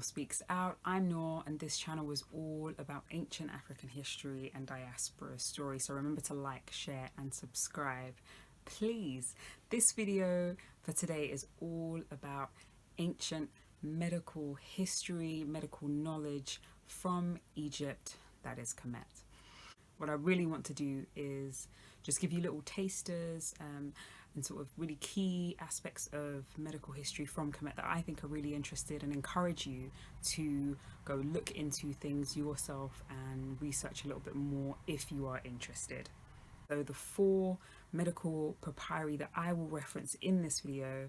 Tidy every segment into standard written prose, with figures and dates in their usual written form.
Speaks Out. I'm Nor, and this channel is all about ancient African history and diaspora stories. So remember to like, share, and subscribe, please. This video for today is all about ancient medical history, medical knowledge from Egypt, that is Kemet. What I really want to do is just give you little tasters and sort of really key aspects of medical history from Kemet that I think are really interested, and encourage you to go look into things yourself and research a little bit more if you are interested. So the 4 medical papyri that I will reference in this video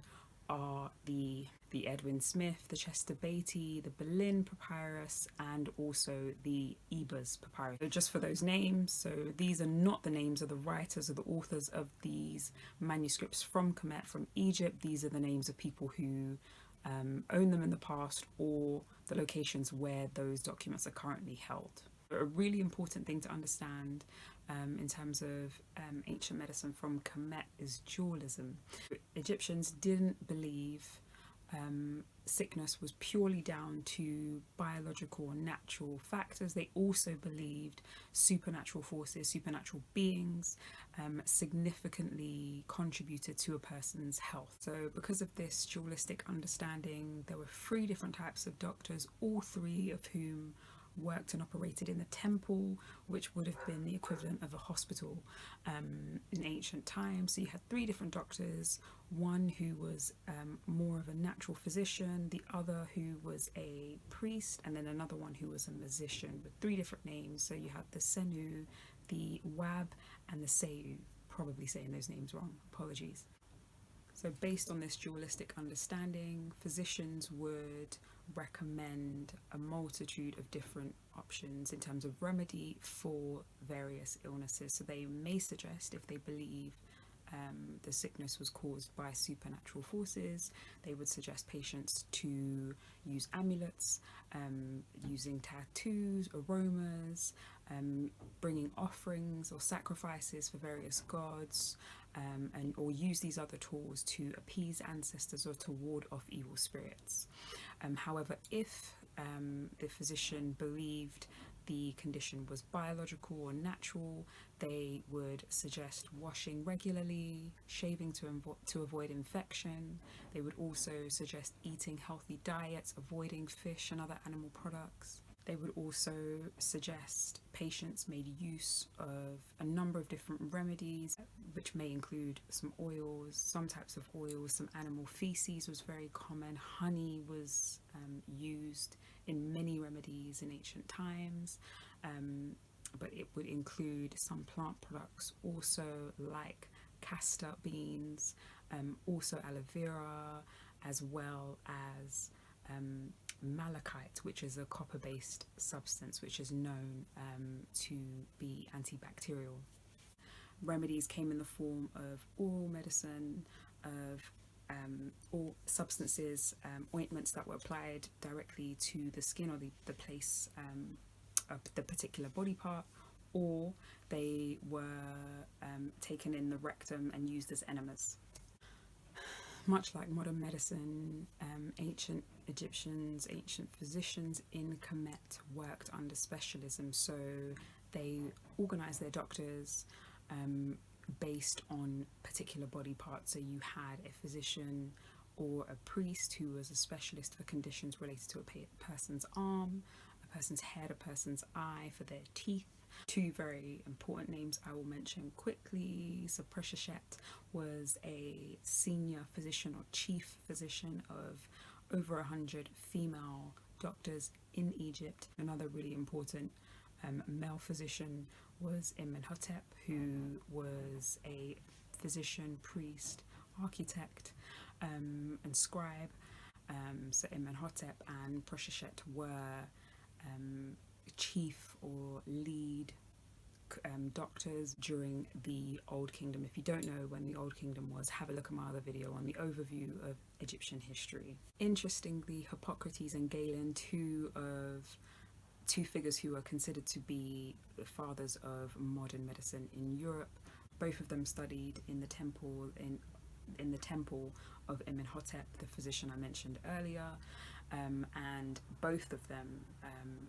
are the Edwin Smith, the Chester Beatty, the Berlin Papyrus, and also the Ebers Papyrus. So just for those names, so these are not the names of the writers or the authors of these manuscripts from Kemet, from Egypt. These are the names of people who own them in the past, or the locations where those documents are currently held. A really important thing to understand in terms of ancient medicine from Kemet is dualism. Egyptians didn't believe sickness was purely down to biological or natural factors. They also believed supernatural forces, supernatural beings significantly contributed to a person's health. So because of this dualistic understanding, there were 3 different types of doctors, all 3 of whom worked and operated in the temple, which would have been the equivalent of a hospital in ancient times. So you had 3 different doctors, one who was more of a natural physician, the other who was a priest, and then another one who was a musician, with 3 different names. So you had the Senu, the Wab, and the Seu. Probably saying those names wrong, apologies. So based on this dualistic understanding, physicians would recommend a multitude of different options in terms of remedy for various illnesses. So they may suggest, if they believe the sickness was caused by supernatural forces, they would suggest patients to use amulets, using tattoos, aromas, bringing offerings or sacrifices for various gods, or use these other tools to appease ancestors or to ward off evil spirits. However, if the physician believed the condition was biological or natural, they would suggest washing regularly, shaving to avoid infection. They would also suggest eating healthy diets, avoiding fish and other animal products. They would also suggest patients made use of a number of different remedies, which may include some oils, some types of oils, some animal feces was very common. Honey was used in many remedies in ancient times, but it would include some plant products also, like castor beans, also aloe vera, as well as malachite, which is a copper-based substance which is known to be antibacterial. Remedies came in the form of oral medicine, of or substances, ointments that were applied directly to the skin or the place of the particular body part, or they were taken in the rectum and used as enemas. Much like modern medicine, ancient Egyptians, ancient physicians in Kemet worked under specialism. So they organized their doctors based on particular body parts. So you had a physician or a priest who was a specialist for conditions related to a person's arm, a person's head, a person's eye, for their teeth. 2 very important names I will mention quickly. So Peseshet was a senior physician or chief physician of over 100 female doctors in Egypt. Another really important male physician was Imhotep, who was a physician, priest, architect, and scribe. So Imhotep and Peseshet were chief or lead doctors during the Old Kingdom. If you don't know when the Old Kingdom was, have a look at my other video on the overview of Egyptian history. Interestingly, Hippocrates and Galen, 2 figures who are considered to be the fathers of modern medicine in Europe, both of them studied in the temple of Imhotep, the physician I mentioned earlier, and both of them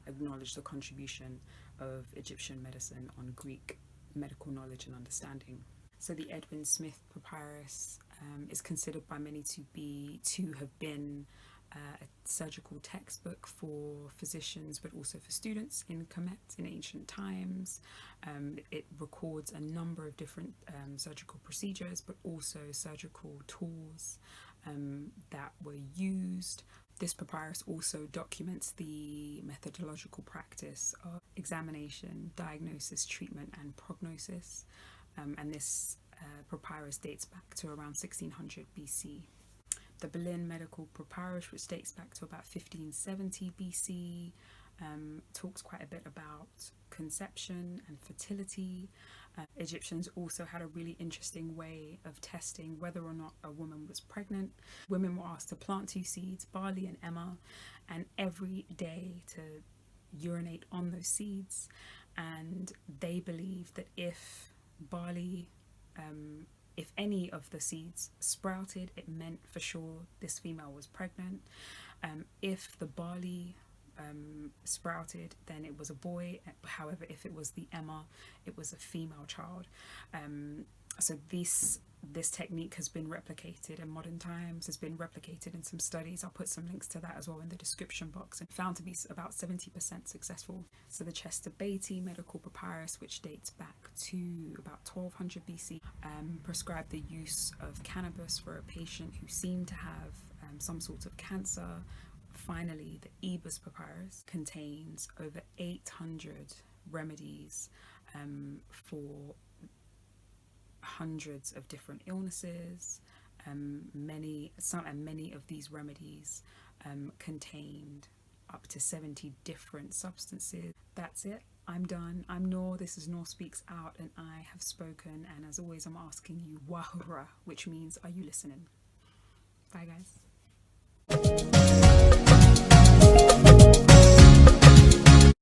acknowledge the contribution of Egyptian medicine on Greek medical knowledge and understanding. So the Edwin Smith Papyrus is considered by many to have been a surgical textbook for physicians, but also for students in KMT in ancient times. It records a number of different surgical procedures, but also surgical tools that were used. This papyrus also documents the methodological practice of examination, diagnosis, treatment, and prognosis. And this papyrus dates back to around 1600 BC. The Berlin Medical Papyrus, which dates back to about 1570 BC, talks quite a bit about conception and fertility. Egyptians also had a really interesting way of testing whether or not a woman was pregnant. Women were asked to plant 2 seeds, barley and emmer, and every day to urinate on those seeds. And they believed that if barley, if any of the seeds sprouted, it meant for sure this female was pregnant. If the barley sprouted, then it was a boy. However, if it was the emmer, it was a female child. So this technique has been replicated in modern times, has been replicated in some studies. I'll put some links to that as well in the description box, and found to be about 70% successful. So the Chester Beatty Medical Papyrus, which dates back to about 1200 BC, prescribed the use of cannabis for a patient who seemed to have some sort of cancer. Finally, the Ebers Papyrus contains over 800 remedies for hundreds of different illnesses. Many of these remedies contained up to 70 different substances. That's it. I'm done. I'm Nor. This is Nor Speaks Out, and I have spoken. And as always, I'm asking you, Wahura, which means, are you listening? Bye, guys.